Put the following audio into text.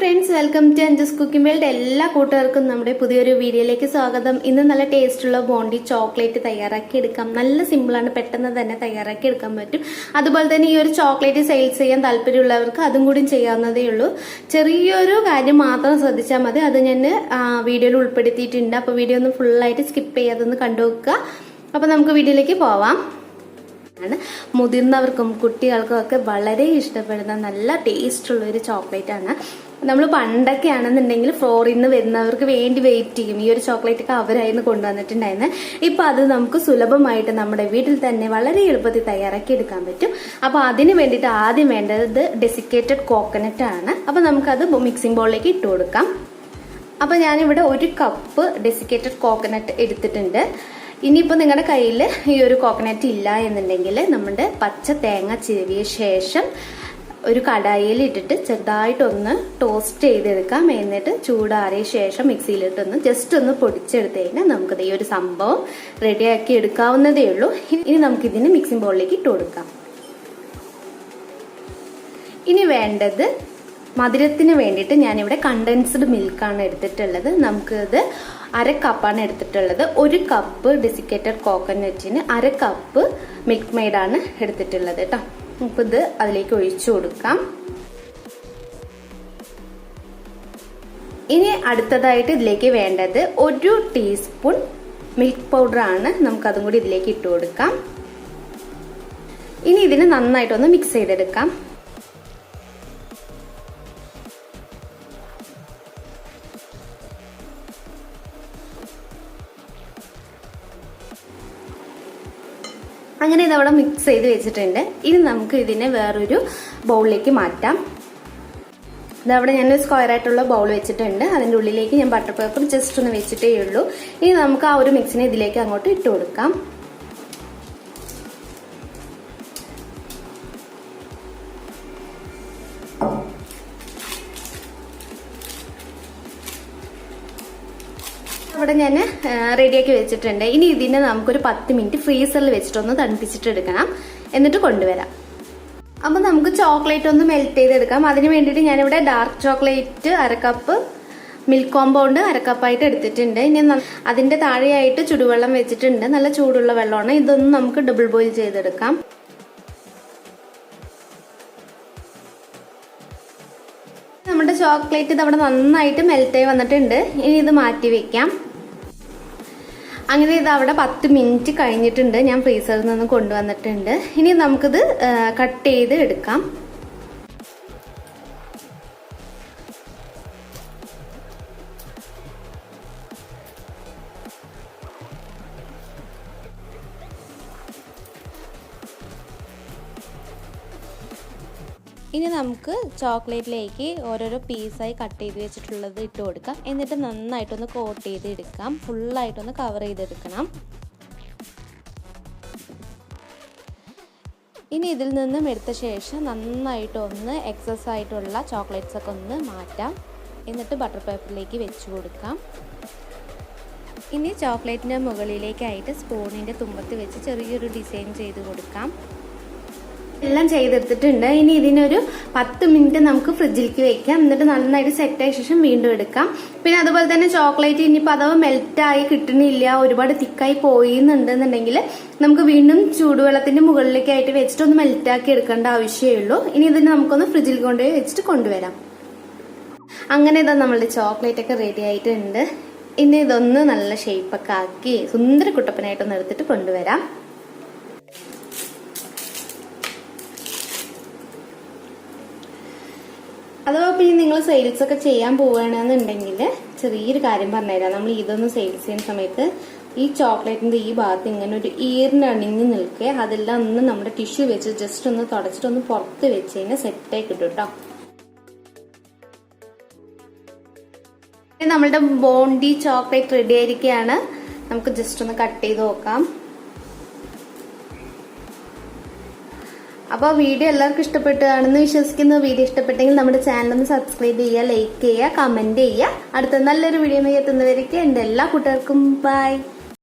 friends, welcome to Anju's cooking world. എല്ലാ കൂട്ടുകാർക്കും നമ്മുടെ പുതിയൊരു വീഡിയോയിലേക്ക് സ്വാഗതം. ഇന്ന് നല്ല ടേസ്റ്റുള്ള ബോണ്ടി ചോക്ലേറ്റ് തയ്യാറാക്കി എടുക്കാം. നല്ല സിമ്പിൾ ആണ്, പെട്ടെന്ന് തന്നെ തയ്യാറാക്കി എടുക്കാൻ പറ്റും. അതുപോലെ തന്നെ ഈ ഒരു ചോക്ലേറ്റ് സെയിൽസ് ചെയ്യാൻ താല്പര്യമുള്ളവർക്ക് അതും കൂടി ചെയ്യാവുന്നതേ ഉള്ളൂ. ചെറിയൊരു കാര്യം മാത്രം ശ്രദ്ധിച്ചാൽ മതി. അത് ഞാൻ വീഡിയോയിൽ ഉൾപ്പെടുത്തിയിട്ടുണ്ട്. അപ്പോൾ വീഡിയോ ഒന്ന് ഫുൾ ആയിട്ട് സ്കിപ്പ് ചെയ്യാതെ ഒന്ന് കണ്ടു നോക്കുക. അപ്പോൾ നമുക്ക് വീഡിയോയിലേക്ക് പോവാം. മുതിർന്നവർക്കും കുട്ടികൾക്കും ഒക്കെ വളരെ ഇഷ്ടപ്പെടുന്ന നല്ല ടേസ്റ്റുള്ള ഒരു ചോക്ലേറ്റ് ആണ്. നമ്മൾ പണ്ടൊക്കെ ആണെന്നുണ്ടെങ്കിൽ ഫ്ലോറിൽ നിന്ന് വരുന്നവർക്ക് വേണ്ടി വെയിറ്റ് ചെയ്യും. ഈ ഒരു ചോക്ലേറ്റ് ഒക്കെ അവരായിരുന്നു കൊണ്ടുവന്നിട്ടുണ്ടായിരുന്നു. ഇപ്പൊ അത് നമുക്ക് സുലഭമായിട്ട് നമ്മുടെ വീട്ടിൽ തന്നെ വളരെ എളുപ്പത്തിൽ തയ്യാറാക്കി എടുക്കാൻ പറ്റും. അപ്പൊ അതിന് വേണ്ടിയിട്ട് ആദ്യം വേണ്ടത് ഡെസിക്കേറ്റഡ് കോക്കനട്ട് ആണ്. അപ്പൊ നമുക്കത് മിക്സിംഗ് ബൗളിലേക്ക് ഇട്ട് കൊടുക്കാം. അപ്പൊ ഞാനിവിടെ 1 കപ്പ് ഡെസിക്കേറ്റഡ് കോക്കനട്ട് എടുത്തിട്ടുണ്ട്. ഇനിയിപ്പോൾ നിങ്ങളുടെ കയ്യിൽ ഈ ഒരു കോക്കനട്ട് ഇല്ല എന്നുണ്ടെങ്കിൽ നമ്മുടെ പച്ച തേങ്ങ ചിരവിയ ശേഷം ഒരു കടായിൽ ഇട്ടിട്ട് ചെറുതായിട്ടൊന്ന് ടോസ്റ്റ് ചെയ്തെടുക്കാം. എന്നിട്ട് ചൂടാറിയ ശേഷം മിക്സിയിലിട്ടൊന്ന് ജസ്റ്റ് ഒന്ന് പൊടിച്ചെടുത്ത് കഴിഞ്ഞാൽ നമുക്കത് ഈ ഒരു സംഭവം റെഡിയാക്കി എടുക്കാവുന്നതേ ഉള്ളൂ. ഇനി നമുക്കിതിന് മിക്സിംഗ് ബൗളിലേക്ക് ഇട്ട് കൊടുക്കാം. ഇനി വേണ്ടത് മധുരത്തിന് വേണ്ടിയിട്ട് ഞാനിവിടെ കണ്ടൻസ്ഡ് മിൽക്കാണ് എടുത്തിട്ടുള്ളത്. നമുക്കിത് 1/2 കപ്പാണ് എടുത്തിട്ടുള്ളത്. 1 കപ്പ് ഡെസിക്കേറ്റഡ് കോക്കനട്ടിന് 1/2 കപ്പ് മിൽക്ക് മെയ്ഡാണ് എടുത്തിട്ടുള്ളത് കേട്ടോ. അപ്പോൾ ഇത് അതിലേക്ക് ഒഴിച്ചു കൊടുക്കാം. ഇനി അടുത്തതായിട്ട് ഇതിലേക്ക് വേണ്ടത് 1 ടീസ്പൂൺ മിൽക്ക് പൗഡർ ആണ്. നമുക്കതും കൂടി ഇതിലേക്ക് ഇട്ട് കൊടുക്കാം. ഇനി ഇതിനെ നന്നായിട്ടൊന്ന് മിക്സ് ചെയ്തെടുക്കാം. അങ്ങനെ ഇതവിടെ മിക്സ് ചെയ്ത് വെച്ചിട്ടുണ്ട്. ഇനി നമുക്ക് ഇതിനെ വേറൊരു ബൗളിലേക്ക് മാറ്റാം. ഇതവിടെ ഞാൻ സ്ക്വയർ ആയിട്ടുള്ള ബൗൾ വെച്ചിട്ടുണ്ട്. അതിൻ്റെ ഉള്ളിലേക്ക് ഞാൻ ബട്ടർ പേപ്പർ ജസ്റ്റ് ഒന്ന് വെച്ചിട്ടേ ഉള്ളൂ. ഇനി നമുക്ക് ആ ഒരു മിക്സിനെ ഇതിലേക്ക് അങ്ങോട്ട് ഇട്ട് കൊടുക്കാം. ഇവിടെ ഞാൻ റെഡിയാക്കി വെച്ചിട്ടുണ്ട്. ഇനി ഇതിനെ നമുക്കൊരു 10 മിനിറ്റ് ഫ്രീസറിൽ വെച്ചിട്ടൊന്ന് തണുപ്പിച്ചിട്ട് എടുക്കണം. എന്നിട്ട് കൊണ്ടുവരാം. അപ്പം നമുക്ക് ചോക്ലേറ്റ് ഒന്ന് മെൽറ്റ് ചെയ്തെടുക്കാം. അതിന് വേണ്ടിയിട്ട് ഞാനിവിടെ dark chocolate 1/2 cup, milk compound 1/2 കപ്പായിട്ട് എടുത്തിട്ടുണ്ട്. ഇനി അതിന്റെ താഴെയായിട്ട് ചുടുവെള്ളം വെച്ചിട്ടുണ്ട്. നല്ല ചൂടുള്ള വെള്ളമാണ്. ഇതൊന്ന് നമുക്ക് ഡബിൾ ബോയിൽ ചെയ്തെടുക്കാം. നമ്മുടെ ചോക്ലേറ്റ് ഇത് അവിടെ നന്നായിട്ട് മെൽറ്റായി വന്നിട്ടുണ്ട്. ഇനി ഇത് മാറ്റി വെക്കാം. അങ്ങനെ ഇത് അവിടെ 10 മിനിറ്റ് കഴിഞ്ഞിട്ടുണ്ട്. ഞാൻ ഫ്രീസറിൽ നിന്ന് കൊണ്ടുവന്നിട്ടുണ്ട്. ഇനി നമുക്കിത് കട്ട് ചെയ്ത് എടുക്കാം. ഇനി നമുക്ക് ചോക്ലേറ്റിലേക്ക് ഓരോരോ പീസായി കട്ട് ചെയ്ത് വെച്ചിട്ടുള്ളത് ഇട്ട് കൊടുക്കാം. എന്നിട്ട് നന്നായിട്ടൊന്ന് കോട്ട് ചെയ്ത് എടുക്കാം. ഫുള്ളായിട്ടൊന്ന് കവർ ചെയ്തെടുക്കണം. ഇനി ഇതിൽ നിന്നും എടുത്ത ശേഷം നന്നായിട്ടൊന്ന് എക്സസ് ആയിട്ടുള്ള ചോക്ലേറ്റ്സ് ഒക്കെ ഒന്ന് മാറ്റാം. എന്നിട്ട് ബട്ടർ പേപ്പറിലേക്ക് വെച്ച് കൊടുക്കാം. ഇനി ചോക്ലേറ്റിൻ്റെ മുകളിലേക്കായിട്ട് സ്പൂണിൻ്റെ തുമ്പത്ത് വെച്ച് ചെറിയൊരു ഡിസൈൻ ചെയ്ത് കൊടുക്കാം. എല്ലാം ചെയ്തെടുത്തിട്ടുണ്ട്. ഇനി ഇതിനൊരു 10 മിനിറ്റ് നമുക്ക് ഫ്രിഡ്ജിലേക്ക് വെക്കാം. എന്നിട്ട് നന്നായിട്ട് സെറ്റ് ആയ ശേഷം വീണ്ടും എടുക്കാം. പിന്നെ അതുപോലെ തന്നെ ചോക്ലേറ്റ് ഇനിയിപ്പോൾ അഥവാ മെൽറ്റായി കിട്ടണില്ല, ഒരുപാട് തിക്കായി പോയിന്നുണ്ടെന്നുണ്ടെങ്കിൽ നമുക്ക് വീണ്ടും ചൂടുവെള്ളത്തിന്റെ മുകളിലേക്കായിട്ട് വെച്ചിട്ട് ഒന്ന് മെൽറ്റാക്കി എടുക്കേണ്ട ആവശ്യമേ ഉള്ളൂ. ഇനി ഇതിന് നമുക്കൊന്ന് ഫ്രിഡ്ജിൽ കൊണ്ടുപോയി വെച്ചിട്ട് കൊണ്ടുവരാം. അങ്ങനെ ഇതാ നമ്മളുടെ ചോക്ലേറ്റ് ഒക്കെ റെഡി ആയിട്ടുണ്ട്. ഇനി ഇതൊന്ന് നല്ല ഷേപ്പൊക്കെ ആക്കി സുന്ദര കുട്ടപ്പനായിട്ടൊന്ന് എടുത്തിട്ട് കൊണ്ടുവരാം. അഥവാ പിന്നെ നിങ്ങൾ സെയിൽസ് ഒക്കെ ചെയ്യാൻ പോവുകയാണെന്നുണ്ടെങ്കിൽ ചെറിയൊരു കാര്യം പറഞ്ഞുതരാം. നമ്മൾ ഇതൊന്ന് സെയിൽസ് ചെയ്യുന്ന സമയത്ത് ഈ ചോക്ലേറ്റിന്റെ ഈ ഭാഗത്ത് ഇങ്ങനെ ഒരു ഈറിനണിഞ്ഞ് നിൽക്കുക. അതെല്ലാം ഒന്ന് നമ്മുടെ ടിഷ്യൂ വെച്ച് ജസ്റ്റ് ഒന്ന് തുടച്ചിട്ട് ഒന്ന് പുറത്ത് വെച്ച് കഴിഞ്ഞാൽ സെറ്റായി കിട്ടും കേട്ടോ. നമ്മളുടെ ബോണ്ടി ചോക്ലേറ്റ് റെഡി ആയിരിക്കുകയാണ്. നമുക്ക് ജസ്റ്റ് ഒന്ന് കട്ട് ചെയ്ത് നോക്കാം. അപ്പോൾ വീഡിയോ എല്ലാവർക്കും ഇഷ്ടപ്പെട്ടാണെന്ന് വിശ്വസിക്കുന്നു. വീഡിയോ ഇഷ്ടപ്പെട്ടെങ്കിൽ നമ്മുടെ ചാനൽ ഒന്ന് സബ്സ്ക്രൈബ് ചെയ്യുക, ലൈക്ക് ചെയ്യുക, കമന്റ് ചെയ്യുക. അടുത്ത നല്ലൊരു വീഡിയോ എത്തുന്നവരേക്ക് എൻ്റെ എല്ലാ കൂട്ടുകാർക്കും ബൈ.